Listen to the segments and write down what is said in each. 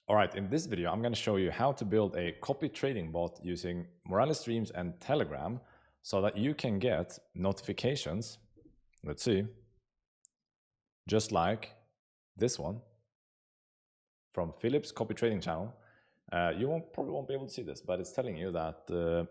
All right, in this video, I'm going to show you how to build a copy trading bot using Moralis streams and Telegram so that you can get notifications, let's see, just like this one from Philip's copy trading channel. You probably won't be able to see this, but it's telling you that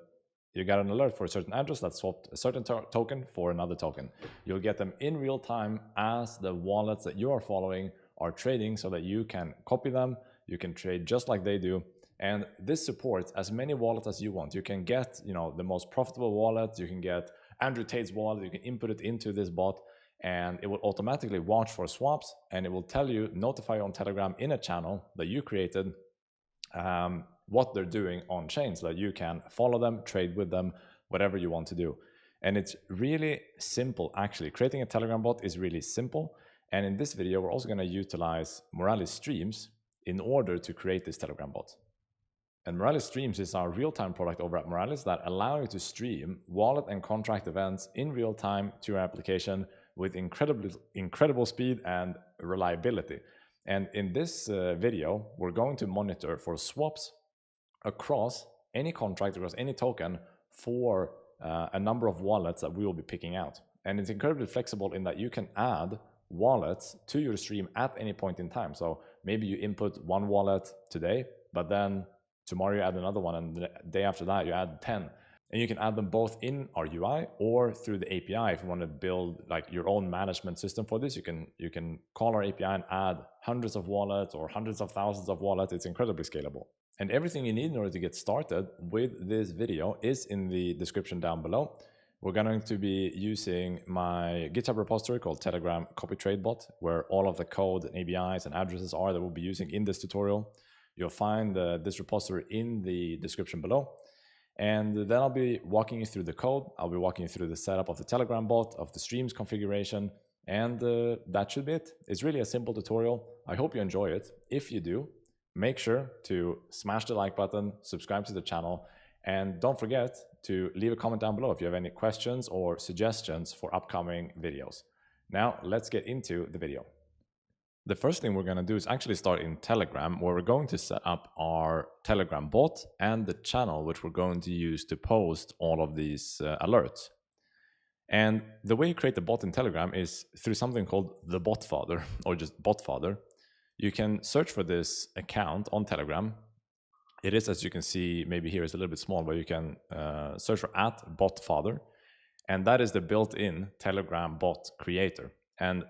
you got an alert for a certain address that swapped a certain token for another token. You'll get them in real time as the wallets that you are following are trading so that you can copy them. You can trade just like they do. And this supports as many wallets as you want. You can get, the most profitable wallet. You can get Andrew Tate's wallet. You can input it into this bot and it will automatically watch for swaps and it will tell you, notify you on Telegram in a channel that you created, what they're doing on chain so that you can follow them, trade with them, whatever you want to do. And it's really simple, actually. Creating a Telegram bot is really simple. And in this video, we're also going to utilize Moralis streams in order to create this Telegram bot. And Moralis streams is our real-time product over at Moralis that allow you to stream wallet and contract events in real time to your application with incredible speed and reliability. And in this video, we're going to monitor for swaps across any contract, across any token for a number of wallets that we will be picking out. And it's incredibly flexible in that you can add wallets to your stream at any point in time. So maybe you input one wallet today, but then tomorrow you add another one, and the day after that you add 10. And you can add them both in our UI or through the API. If you want to build like your own management system for this, you can call our API and add hundreds of wallets or hundreds of thousands of wallets. It's incredibly scalable. And everything you need in order to get started with this video is in the description down below. We're going to be using my GitHub repository called Telegram Copy Trade Bot, where all of the code and APIs and addresses are that we'll be using in this tutorial. You'll find this repository in the description below. And then I'll be walking you through the code. I'll be walking you through the setup of the Telegram bot, of the streams configuration, and that should be it. It's really a simple tutorial. I hope you enjoy it. If you do, make sure to smash the like button, subscribe to the channel, and don't forget to leave a comment down below if you have any questions or suggestions for upcoming videos. Now, let's get into the video. The first thing we're going to do is actually start in Telegram, where we're going to set up our Telegram bot and the channel, which we're going to use to post all of these alerts. And the way you create the bot in Telegram is through something called the botfather, or just botfather. You can search for this account on Telegram. It is, as you can see, maybe here is a little bit small, but you can search for @botfather, and that is the built-in Telegram bot creator. And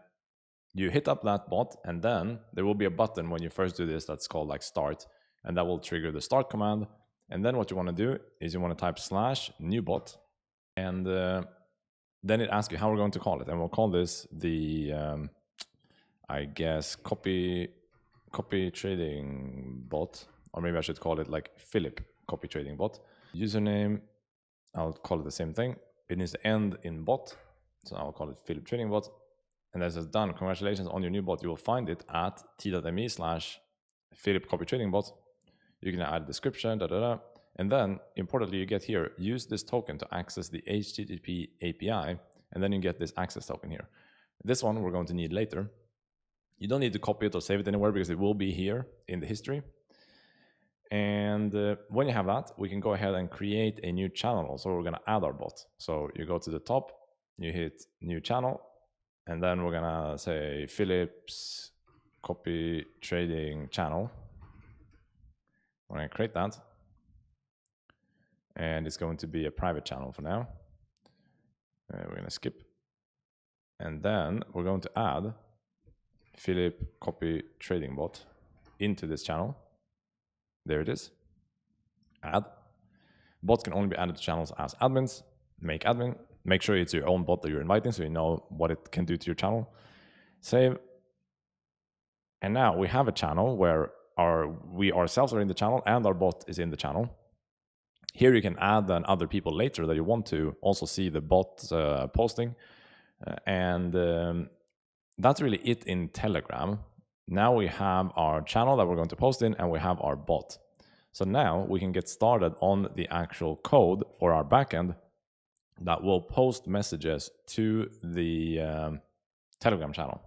you hit up that bot, and then there will be a button when you first do this that's called like start, and that will trigger the start command. And then what you want to do is you want to type /new bot, and then it asks you how we're going to call it, and we'll call this the I guess copy trading bot, or maybe I should call it like Philip copy trading bot. Username, I'll call it the same thing. It needs to end in bot, so I'll call it Philip trading bot. And as it's done, congratulations on your new bot. You will find it at t.me/Philip copy trading bot. You can add a description, and then importantly, you get here, use this token to access the HTTP API, and then you get this access token here. This one we're going to need later. You don't need to copy it or save it anywhere because it will be here in the history. And when you have that, we can go ahead and create a new channel. So we're going to add our bot. So you go to the top, you hit new channel, and then we're going to say Philip's copy trading channel. We're going to create that. And it's going to be a private channel for now. We're going to skip. And then we're going to add Philip copy trading bot into this channel. There it is. Add. Bots can only be added to channels as admins. Make admin. Make sure it's your own bot that you're inviting so you know what it can do to your channel. Save. And now we have a channel where we ourselves are in the channel and our bot is in the channel. Here you can add then other people later that you want to also see the bot posting. That's really it in Telegram. Now we have our channel that we're going to post in, and we have our bot. So now we can get started on the actual code for our backend that will post messages to the Telegram channel.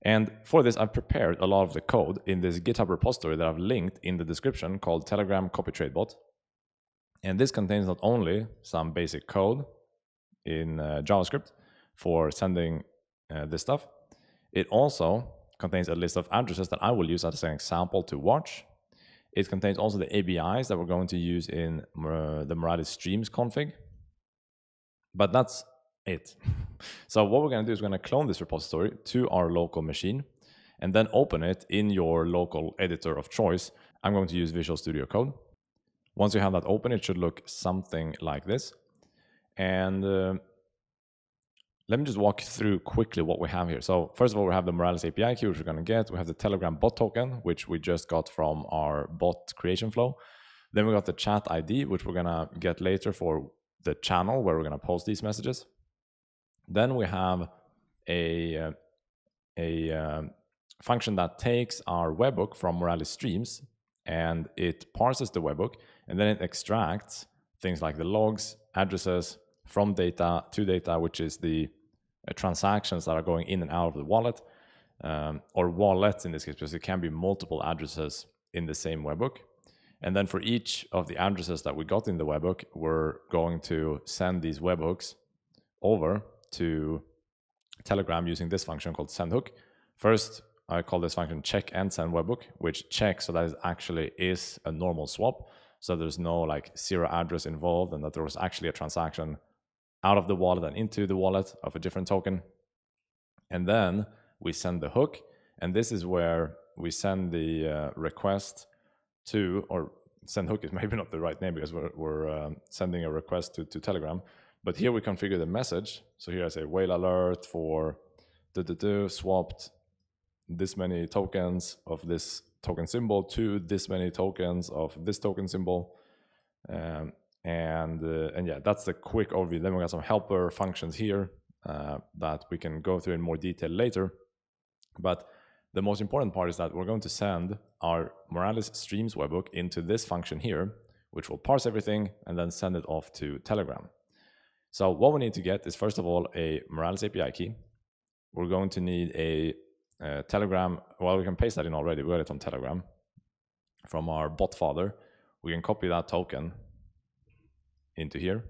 And for this, I've prepared a lot of the code in this GitHub repository that I've linked in the description called Telegram Copy Trade Bot. And this contains not only some basic code in JavaScript for sending this stuff, it also contains a list of addresses that I will use as an example to watch. It contains also the ABIs that we're going to use in the Moralis streams config. But that's it. So what we're going to do is we're going to clone this repository to our local machine and then open it in your local editor of choice. I'm going to use Visual Studio Code. Once you have that open, it should look something like this. And let me just walk through quickly what we have here. So first of all, we have the Moralis API key, which we're going to get. We have the Telegram bot token, which we just got from our bot creation flow. Then we got the chat ID, which we're going to get later for the channel where we're going to post these messages. Then we have a function that takes our webhook from Moralis streams and it parses the webhook and then it extracts things like the logs, addresses from data to data, which is the transactions that are going in and out of the wallet, or wallets in this case, because it can be multiple addresses in the same webhook. And then for each of the addresses that we got in the webhook, we're going to send these webhooks over to Telegram using this function called sendHook. First, I call this function check and send webhook, which checks so that it actually is a normal swap. So there's no like zero address involved and that there was actually a transaction out of the wallet and into the wallet of a different token. And then we send the hook. And this is where we send the request to, or send hook is maybe not the right name because we're sending a request to Telegram. But here we configure the message. So here I say whale alert for swapped this many tokens of this token symbol to this many tokens of this token symbol. And yeah, that's the quick overview. Then we got some helper functions here that we can go through in more detail later. But the most important part is that we're going to send our Moralis streams webhook into this function here, which will parse everything and then send it off to Telegram. So what we need to get is, first of all, a Moralis API key. We're going to need a Telegram. Well, we can paste that in already. We got it from Telegram, from our bot father. We can copy that token into here.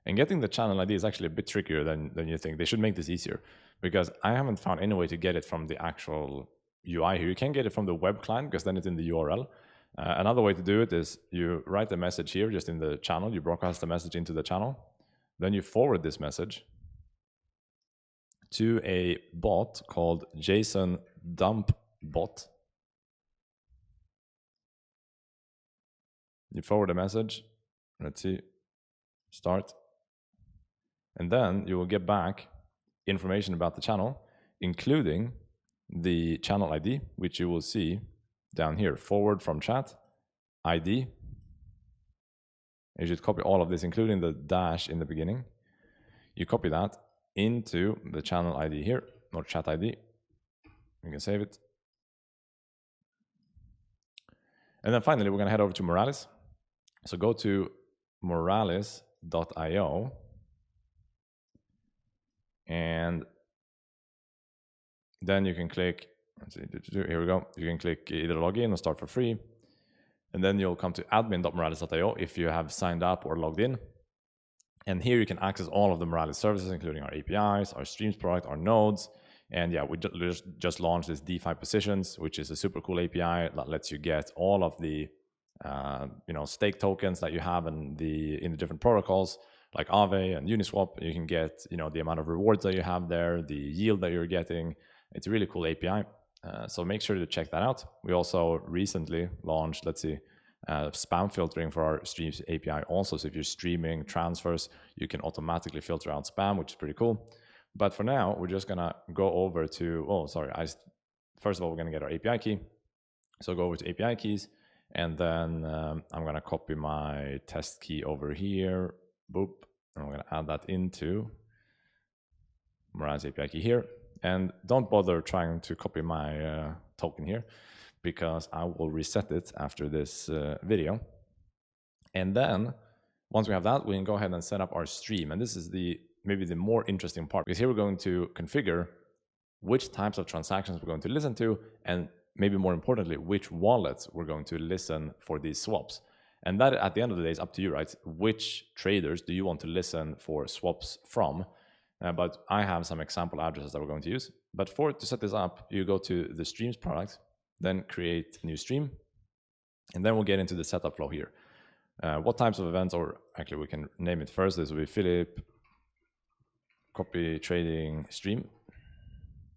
And getting the channel ID is actually a bit trickier than you think. They should make this easier because I haven't found any way to get it from the actual UI here. You can get it from the web client because then it's in the URL. Another way to do it is you write the message here just in the channel. You broadcast the message into the channel. Then you forward this message to a bot called JSON dump bot. You forward a message. Let's see. Start. And then you will get back information about the channel, including the channel ID, which you will see down here, forward from chat, ID. You should copy all of this, including the dash in the beginning. You copy that into the channel ID here, or chat ID. You can save it. And then finally, we're going to head over to Moralis. So go to moralis.io. And then you can click, let's see, here we go. You can click either log in or start for free. And then you'll come to admin.moralis.io if you have signed up or logged in. And here you can access all of the Moralis services, including our APIs, our streams product, our nodes. And yeah, we just launched this DeFi positions, which is a super cool API that lets you get all of the stake tokens that you have in the different protocols like Aave and Uniswap. You can get the amount of rewards that you have there, the yield that you're getting. It's a really cool API. So make sure to check that out. We also recently launched, spam filtering for our streams API also. So if you're streaming transfers, you can automatically filter out spam, which is pretty cool. But for now, we're just gonna go over to, first of all, we're gonna get our API key. So go over to API keys, and then I'm gonna copy my test key over here, boop, and I'm gonna add that into Moralis API key here. And don't bother trying to copy my token here, because I will reset it after this video. And then once we have that, we can go ahead and set up our stream. And this is maybe the more interesting part, because here we're going to configure which types of transactions we're going to listen to, and maybe more importantly, which wallets we're going to listen for these swaps. And that at the end of the day is up to you, right? Which traders do you want to listen for swaps from? But I have some example addresses that we're going to use. But to set this up, you go to the streams product, then create a new stream, and then we'll get into the setup flow here. What types of events, or actually we can name it first. This will be Philip copy trading stream.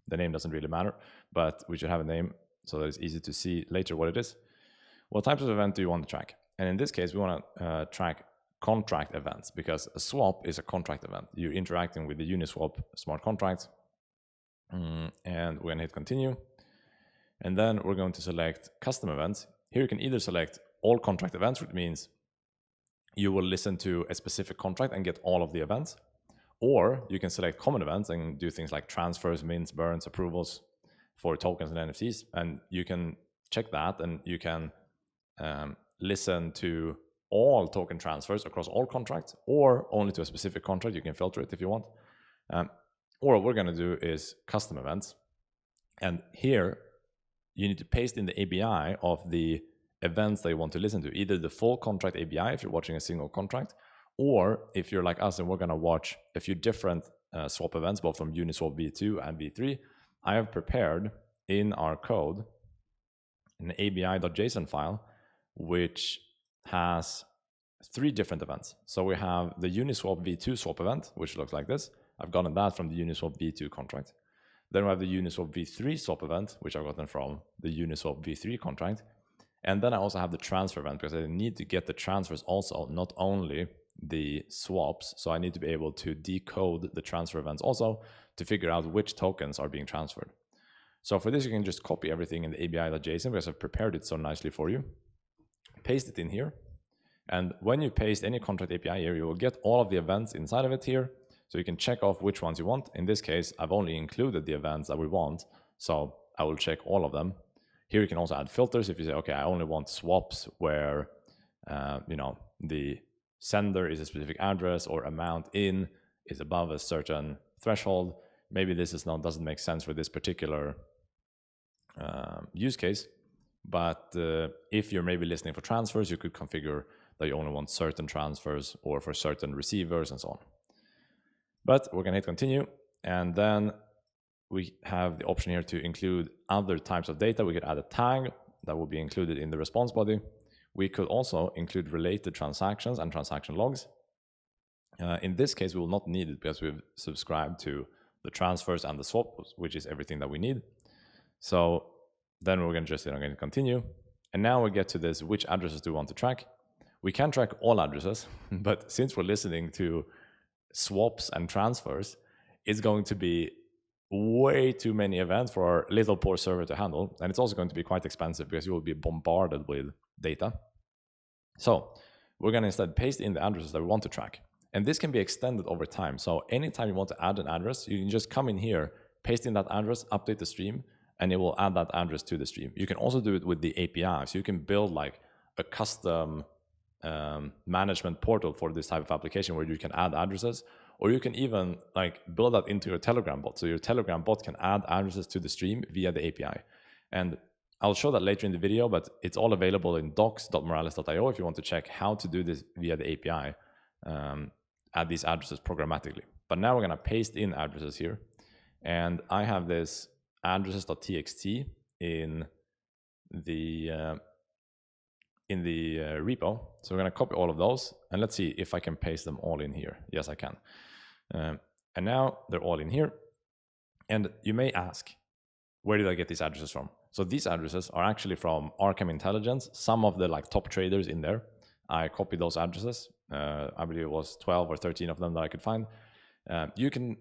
The name doesn't really matter, but we should have a name so that it's easy to see later what it is. What types of event do you want to track? And in this case, we want to track contract events, because a swap is a contract event. You're interacting with the Uniswap smart contract. And we're going to hit continue. And then we're going to select custom events. Here you can either select all contract events, which means you will listen to a specific contract and get all of the events. Or you can select common events and do things like transfers, mints, burns, approvals for tokens and NFTs. And you can check that, and you can listen to all token transfers across all contracts, or only to a specific contract. You can filter it if you want. Or what we're going to do is custom events. And here you need to paste in the ABI of the events that you want to listen to, either the full contract ABI if you're watching a single contract, or if you're like us and we're going to watch a few different swap events, both from Uniswap v2 and v3, I have prepared in our code an ABI.json file, which has 3 different events. So we have the Uniswap v2 swap event, which looks like this. I've gotten that from the Uniswap v2 contract. Then we have the Uniswap v3 swap event, which I've gotten from the Uniswap v3 contract. And then I also have the transfer event, because I need to get the transfers also, not only the swaps. So I need to be able to decode the transfer events also to figure out which tokens are being transferred. So for this, you can just copy everything in the ABI.json, because I've prepared it so nicely for you. Paste it in here. And when you paste any contract API here, you will get all of the events inside of it here. So you can check off which ones you want. In this case, I've only included the events that we want, so I will check all of them. Here you can also add filters if you say, okay, I only want swaps where the sender is a specific address or amount in is above a certain threshold. Maybe this doesn't make sense for this particular use case. But if you're maybe listening for transfers, you could configure that you only want certain transfers or for certain receivers and so on. But we're going to hit continue. And then we have the option here to include other types of data. We could add a tag that will be included in the response body. We could also include related transactions and transaction logs. In this case, we will not need it because we've subscribed to the transfers and the swaps, which is everything that we need. So then we're going to just continue. And now we get to this, which addresses do we want to track? We can track all addresses, but since we're listening to swaps and transfers, it's going to be way too many events for our little poor server to handle. And it's also going to be quite expensive because you will be bombarded with data. So we're going to instead paste in the addresses that we want to track. And this can be extended over time. So anytime you want to add an address, you can just come in here, paste in that address, update the stream, and it will add that address to the stream. You can also do it with the API. So you can build like a custom management portal for this type of application where you can add addresses, or you can even like build that into your Telegram bot. So your Telegram bot can add addresses to the stream via the API. And I'll show that later in the video, but it's all available in docs.moralis.io if you want to check how to do this via the API, add these addresses programmatically. But now we're going to paste in addresses here. And I have this addresses.txt in the repo. So we're going to copy all of those, and let's see if I can paste them all in here. Yes, I can. And now they're all in here. And you may ask, where did I get these addresses from? So these addresses are actually from Arkham Intelligence, some of the like top traders in there. I copied those addresses. I believe it was 12 or 13 of them that I could find. You can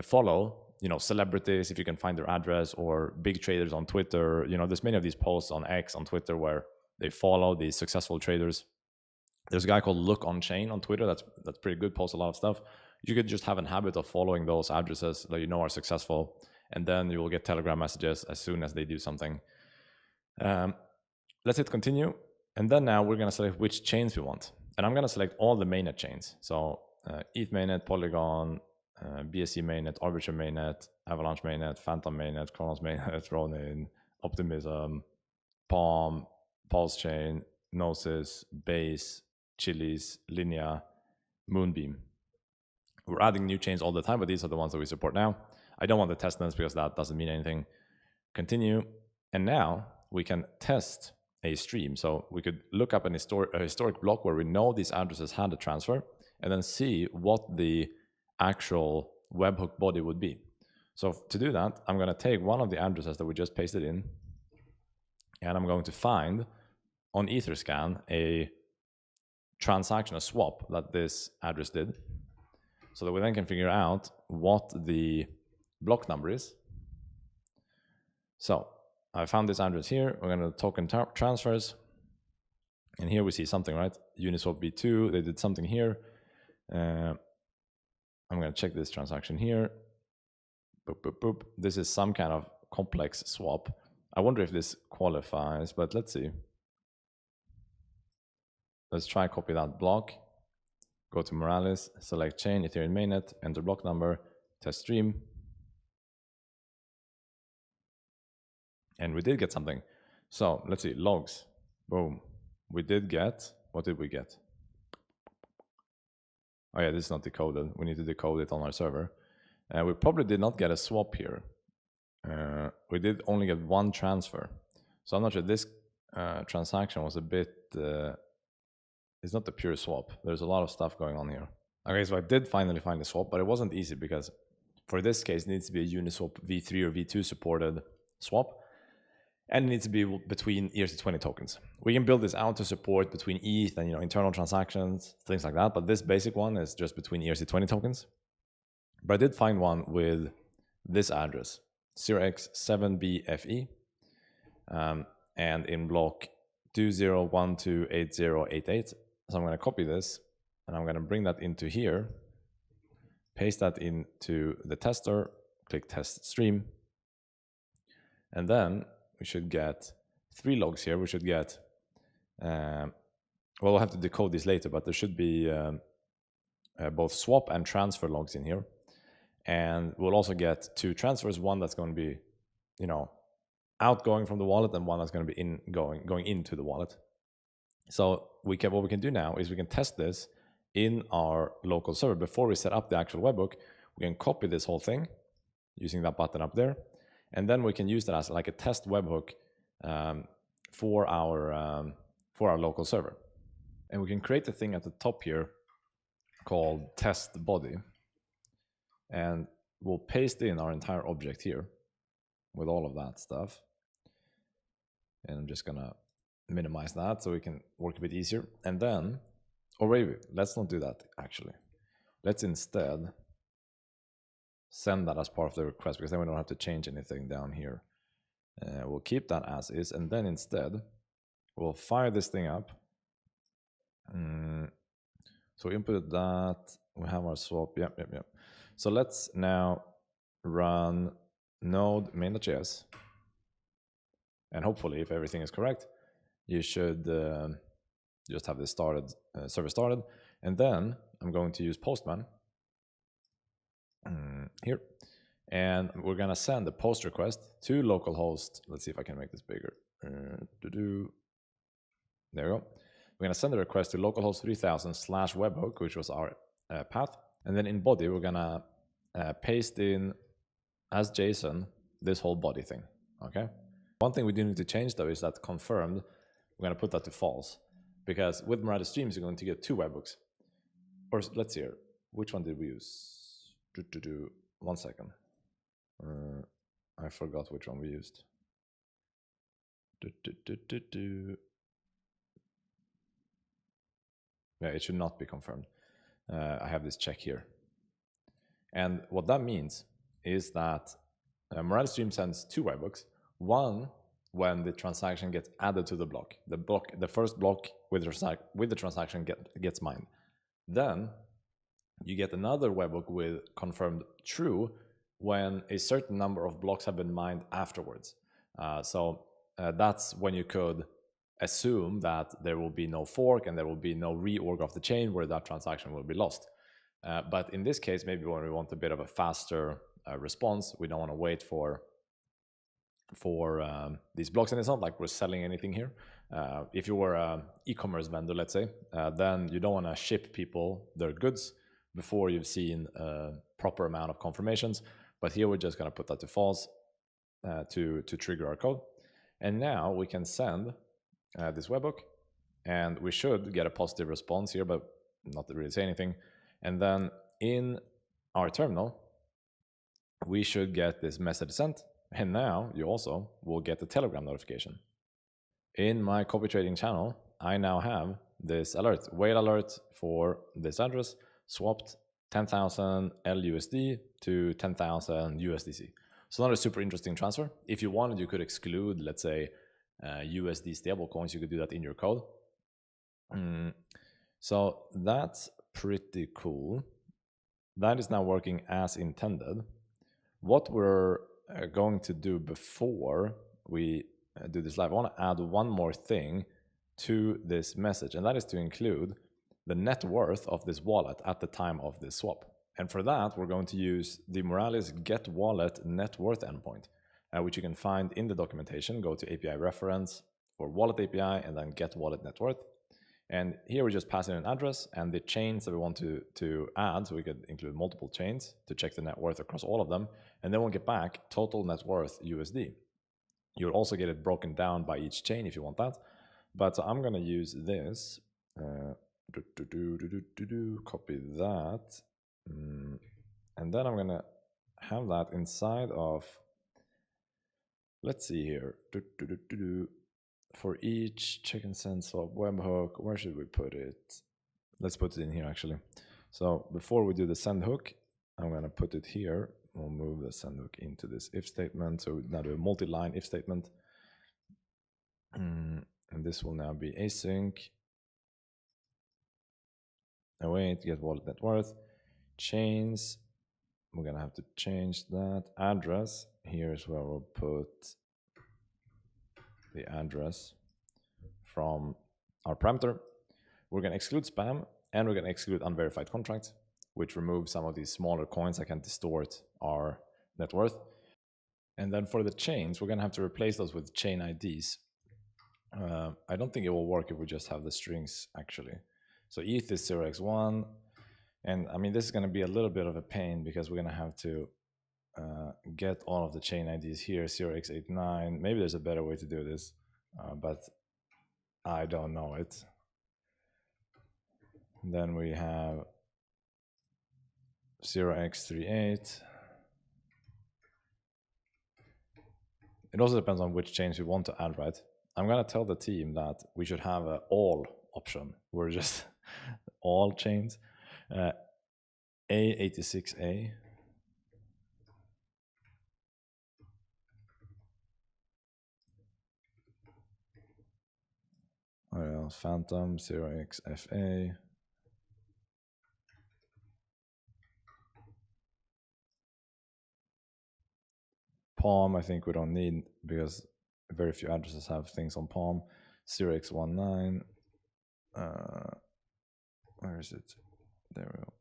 follow, celebrities if you can find their address, or big traders on Twitter. There's many of these posts on X, on Twitter, where they follow these successful traders. There's a guy called Look on Chain on Twitter. That's pretty good, posts a lot of stuff. You could just have a habit of following those addresses that are successful, and then you will get Telegram messages as soon as they do something. Let's hit continue. And then now we're going to select which chains we want. And I'm going to select all the mainnet chains. So ETH mainnet, Polygon, BSC mainnet, Arbiter mainnet, Avalanche mainnet, Phantom mainnet, Kronos mainnet, Ronin, Optimism, Palm, Pulse Chain, Gnosis, Base, Chiliz, Linea, Moonbeam. We're adding new chains all the time, but these are the ones that we support now. I don't want to test them because that doesn't mean anything. Continue. And now we can test a stream. So we could look up a historic block where we know these addresses had a transfer and then see what the actual webhook body would be. So to do that, I'm going to take one of the addresses that we just pasted in, and I'm going to find on Etherscan a transaction, a swap that this address did, so that we then can figure out what the block number is. So I found this address here. We're going to token transfers. And here we see something, right? Uniswap V2, they did something here. I'm going to check this transaction here. Boop, boop, boop. This is some kind of complex swap. I wonder if this qualifies, but let's see. Let's try copy that block. Go to Moralis, select chain, Ethereum mainnet, enter block number, test stream. And we did get something. So let's see, logs. Boom. We did get, what did we get? Oh yeah, this is not decoded. We need to decode it on our server. We probably did not get a swap here. We did only get one transfer. So I'm not sure, this transaction was a bit, it's not the pure swap. There's a lot of stuff going on here. Okay, so I did finally find a swap, but it wasn't easy because for this case, it needs to be a Uniswap V3 or V2 supported swap. And it needs to be between ERC20 tokens. We can build this out to support between ETH and internal transactions, things like that. But this basic one is just between ERC20 tokens. But I did find one with this address, 0x7BFE, and in block 20128088. So I'm going to copy this, and I'm going to bring that into here, paste that into the tester, click test stream, and then we should get 3 logs here. We should get, well, we'll have to decode this later, but there should be both swap and transfer logs in here. And we'll also get 2 transfers, one that's going to be, outgoing from the wallet, and one that's going to be going into the wallet. So what we can do now is we can test this in our local server. Before we set up the actual webhook, we can copy this whole thing using that button up there. And then we can use that as like a test webhook for our local server. And we can create a thing at the top here called test body. And we'll paste in our entire object here with all of that stuff. And I'm just gonna minimize that so we can work a bit easier. And then, or wait, let's not do that actually. Let's instead send that as part of the request, because then we don't have to change anything down here. We'll keep that as is, and then instead we'll fire this thing up. So we input that, we have our swap, yep. So let's now run node main.js, and hopefully, if everything is correct, you should just have this started, server started, and then I'm going to use Postman here, and we're gonna send a post request to localhost. Let's see if I can make this bigger. There we go. We're gonna send a request to localhost 3000/webhook, which was our path, and then in body we're gonna paste in as JSON this whole body thing. Okay. One thing we do need to change though is that confirmed. We're gonna put that to false, because with Moralis streams you're going to get 2 webhooks. Or let's see here, which one did we use? 1 second. I forgot which one we used. Yeah, it should not be confirmed. I have this check here. And what that means is that Moralis stream sends 2 webhooks. One when the transaction gets added to the block. The first block with the transaction gets mined. Then you get another webhook with confirmed true when a certain number of blocks have been mined afterwards. So that's when you could assume that there will be no fork and there will be no reorg of the chain where that transaction will be lost. But in this case, maybe when we want a bit of a faster response, we don't want to wait for these blocks. And it's not like we're selling anything here. If you were an e-commerce vendor, let's say, then you don't want to ship people their goods before you've seen a proper amount of confirmations. But here we're just going to put that to false to trigger our code. And now we can send this webhook, and we should get a positive response here, but not really say anything. And then in our terminal, we should get this message sent. And now you also will get a Telegram notification. In my copy trading channel, I now have this alert, whale alert for this address, swapped 10,000 LUSD to 10,000 USDC. So not a super interesting transfer. If you wanted, you could exclude, let's say, USD stablecoins. You could do that in your code. So that's pretty cool. That is now working as intended. What we're going to do before we do this live, I want to add one more thing to this message, and that is to include the net worth of this wallet at the time of this swap. And for that, we're going to use the Moralis get wallet net worth endpoint, which you can find in the documentation. Go to API reference for wallet API and then get wallet net worth. And here we just pass in an address and the chains that we want to add. So we could include multiple chains to check the net worth across all of them. And then we'll get back total net worth USD. You'll also get it broken down by each chain if you want that. But I'm going to use this. Copy that. And then I'm going to have that inside of, let's see here. For each chicken send swap webhook, where should we put it? Let's put it in here actually. So before we do the send hook, I'm going to put it here. We'll move the send hook into this if statement. So now do a multi-line if statement. And this will now be async. Await, get wallet net worth. Chains. We're going to have to change that. Address. Here is where we'll put the address from our parameter. We're going to exclude spam, and we're going to exclude unverified contracts, which remove some of these smaller coins that can distort our net worth. And then for the chains, we're going to have to replace those with chain IDs. I don't think it will work if we just have the strings actually. So ETH is 0x1. And I mean, this is going to be a little bit of a pain because we're going to have to get all of the chain IDs here, 0x89. Maybe there's a better way to do this, but I don't know it. Then we have 0x38. It also depends on which chains we want to add, right? I'm going to tell the team that we should have an all option. We're just all chains. A86A. What else? Phantom, 0xFA. Palm, I think we don't need because very few addresses have things on Palm. 0x19. Where is it? There we go.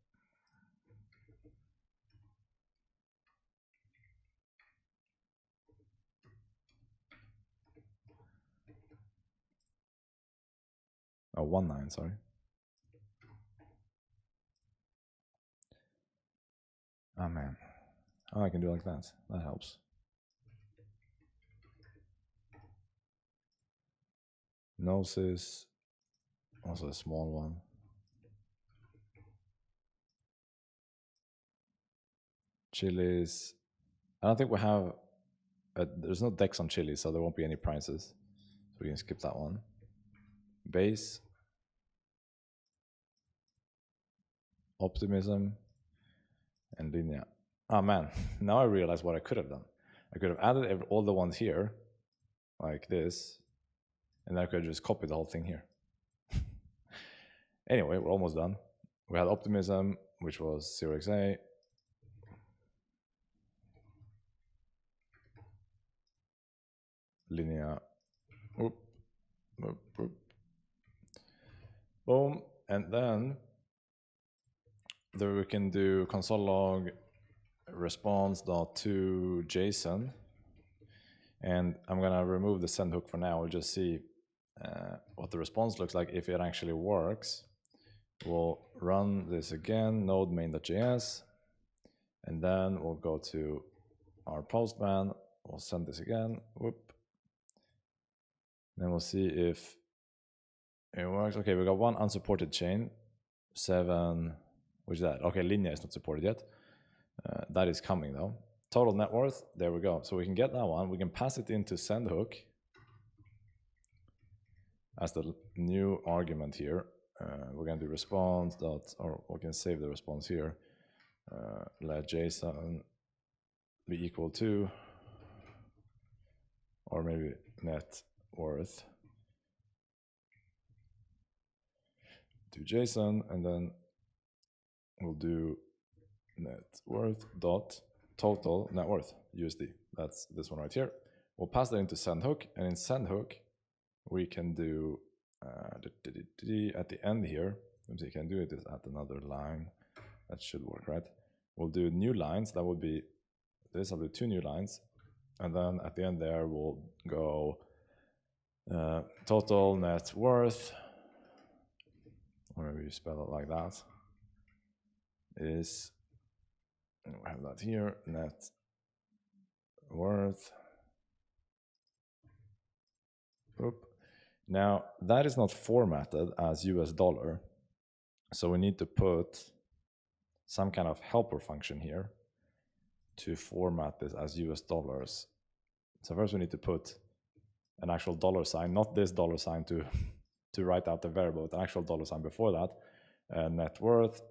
Oh, 19, sorry. Oh man. Oh, I can do like that. That helps. Gnosis, also a small one. Chilies. I don't think we have, there's no dex on chilies, so there won't be any prices. So we can skip that one. Base. Optimism. And Linea. Oh man, now I realize what I could have done. I could have added all the ones here, like this, and then I could have just copied the whole thing here. Anyway, we're almost done. We had Optimism, which was 0xa. Linea. Oop. Oop, oop. Boom. And then there we can do console log response.toJSON, and I'm gonna remove the send hook for now. We'll just see what the response looks like if it actually works. We'll run this again, node main.js, and then we'll go to our postman. We'll send this again. Whoop. Then we'll see if it works. Okay, we got one unsupported chain, 7. Which is that? Okay, Linea is not supported yet. That is coming though. Total net worth. There we go. So we can get that one. We can pass it into send hook as the new argument here. We're going to do response dot, or we can save the response here. Let JSON be equal to, or maybe net worth to JSON, and then we'll do net worth dot total net worth USD. That's this one right here. We'll pass that into send hook, and in send hook we can do at the end here. Let me see, you can do it at another line. That should work, right? We'll do new lines. That would be this. I'll do 2 new lines, and then at the end there we'll go total net worth, or maybe you spell it like that, is, and we have that here, net worth. Oop. Now that is not formatted as US dollar, so we need to put some kind of helper function here to format this as US dollars. So first we need to put an actual dollar sign, not this dollar sign to write out the variable, but an actual dollar sign before that. Net worth.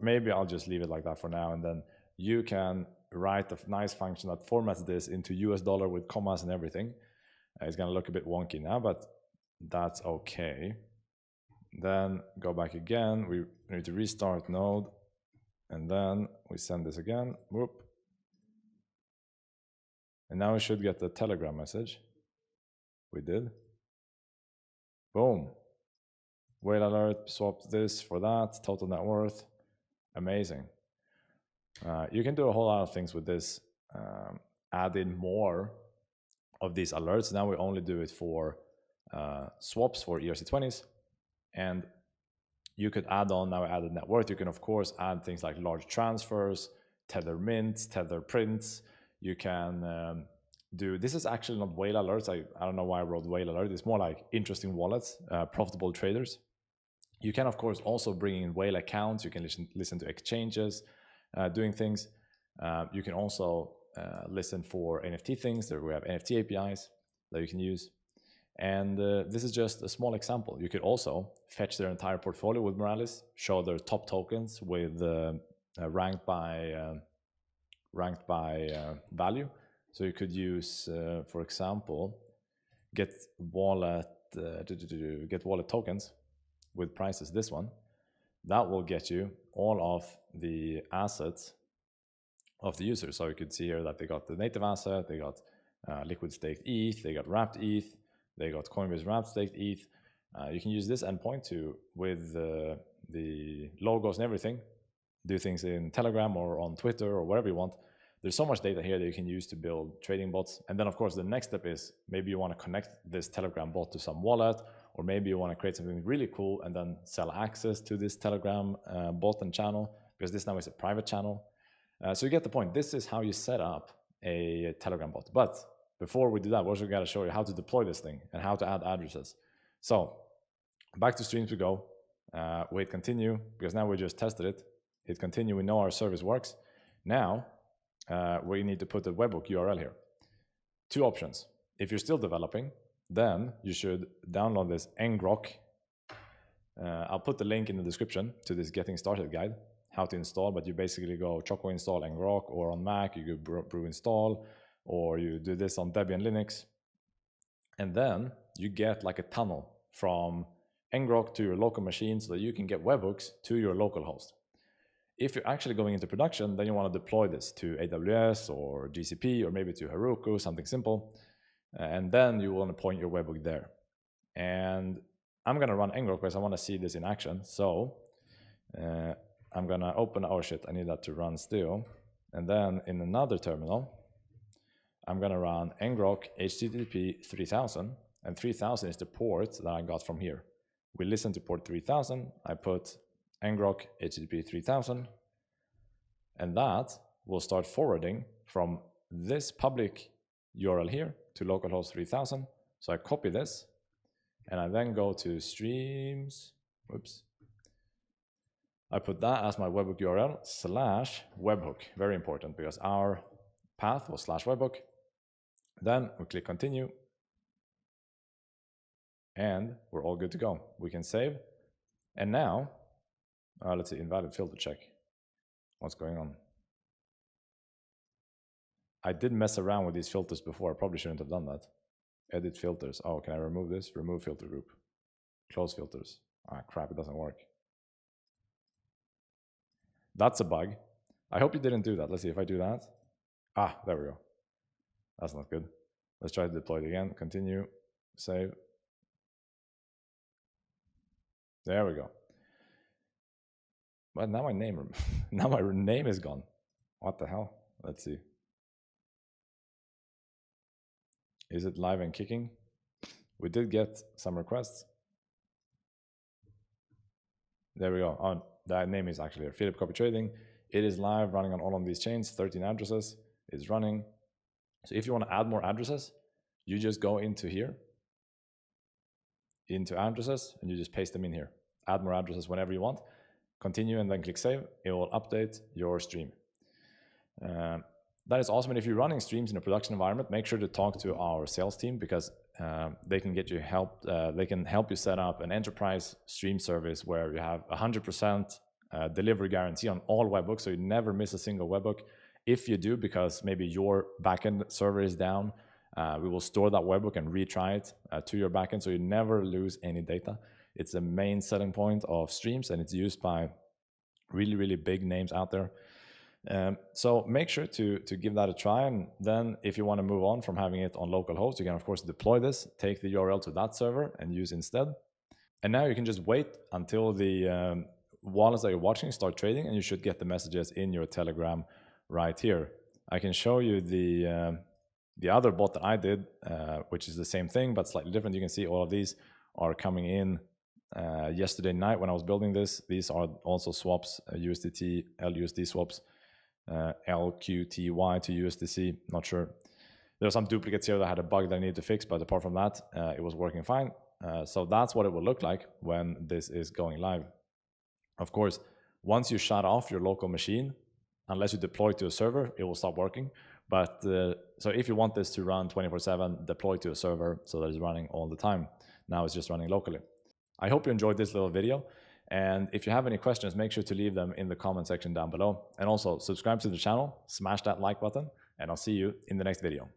Maybe I'll just leave it like that for now, and then you can write a nice function that formats this into US dollar with commas and everything. It's going to look a bit wonky now, but that's okay. Then go back again. We need to restart node, and then we send this again. Whoop. And now we should get the Telegram message. We did. Boom. Whale alert, swapped this for that, total net worth. Amazing. You can do a whole lot of things with this. Add in more of these alerts. Now we only do it for swaps for ERC20s. And you could add on, now added net worth. You can of course add things like large transfers, tether mints, tether prints. You can do, this is actually not whale alerts. I don't know why I wrote whale alert. It's more like interesting wallets, profitable traders. You can of course also bring in whale accounts. You can listen to exchanges doing things. You can also listen for NFT things. There we have NFT APIs that you can use. And this is just a small example. You could also fetch their entire portfolio with Moralis, show their top tokens with ranked by value. So you could use, for example, get wallet tokens with prices. This one, that will get you all of the assets of the user. So you could see here that they got the native asset, they got liquid staked ETH, they got wrapped ETH, they got Coinbase wrapped staked ETH. You can use this endpoint to, with the logos and everything, do things in Telegram or on Twitter or wherever you want. There's so much data here that you can use to build trading bots. And then of course the next step is maybe you want to connect this Telegram bot to some wallet, or maybe you want to create something really cool and then sell access to this Telegram bot and channel, because this now is a private channel. So you get the point. This is how you set up a Telegram bot. But before we do that, we also got to show you how to deploy this thing and how to add addresses. So back to streams we go. We hit continue, because now we just tested it. Hit continue. We know our service works. Now we need to put the webhook URL here. 2 options. If you're still developing, then you should download this ngrok. I'll put the link in the description to this getting started guide, how to install, but you basically go choco install ngrok, or on Mac you go brew install, or you do this on Debian Linux, and then you get like a tunnel from ngrok to your local machine so that you can get webhooks to your local host. If you're actually going into production, then you want to deploy this to AWS or GCP, or maybe to Heroku, something simple, and then you want to point your webhook there. And I'm going to run ngrok because I want to see this in action. So I'm gonna open, oh shit, I need that to run still. And then in another terminal, I'm gonna run ngrok http 3000, and 3000 is the port that I got from here. We listen to port 3000, I put ngrok http 3000, and that will start forwarding from this public URL here to localhost 3000. So I copy this, and I then go to streams, whoops. I put that as my webhook URL /webhook, very important because our path was /webhook. Then we click continue, and we're all good to go. We can save, and now, let's see, invalid filter check. What's going on? I did mess around with these filters before. I probably shouldn't have done that. Edit filters. Oh, can I remove this? Remove filter group. Close filters. Ah, crap, it doesn't work. That's a bug. I hope you didn't do that. Let's see if I do that. Ah, there we go. That's not good. Let's try to deploy it again. Continue, save. There we go. But now my name, now my name is gone. What the hell? Let's see. Is it live and kicking? We did get some requests. There we go. Oh, that name is actually here. Philip Copy Trading. It is live, running on all of these chains. 13 addresses is running. So if you want to add more addresses, you just go into here, into addresses, and you just paste them in here. Add more addresses whenever you want. Continue and then click save. It will update your stream. That is awesome. And if you're running streams in a production environment, make sure to talk to our sales team because they can get you help. They can help you set up an enterprise stream service where you have 100% delivery guarantee on all webhooks, so you never miss a single webhook. If you do, because maybe your backend server is down, we will store that webhook and retry it to your backend, so you never lose any data. It's a main selling point of streams, and it's used by really, really big names out there. So make sure to give that a try, and then if you want to move on from having it on localhost, you can of course deploy this, take the URL to that server and use instead. And now you can just wait until the wallets that you're watching start trading, and you should get the messages in your Telegram right here. I can show you the other bot that I did, which is the same thing but slightly different. You can see all of these are coming in yesterday night when I was building this. These are also swaps, USDT, LUSD swaps. LQTY to USDC, not sure. There are some duplicates here that had a bug that I need to fix, but apart from that, it was working fine. So that's what it will look like when this is going live. Of course, once you shut off your local machine, unless you deploy to a server, it will stop working. But so if you want this to run 24/7, deploy to a server so that it's running all the time. Now it's just running locally. I hope you enjoyed this little video. And if you have any questions, make sure to leave them in the comment section down below. And also subscribe to the channel, smash that like button, and I'll see you in the next video.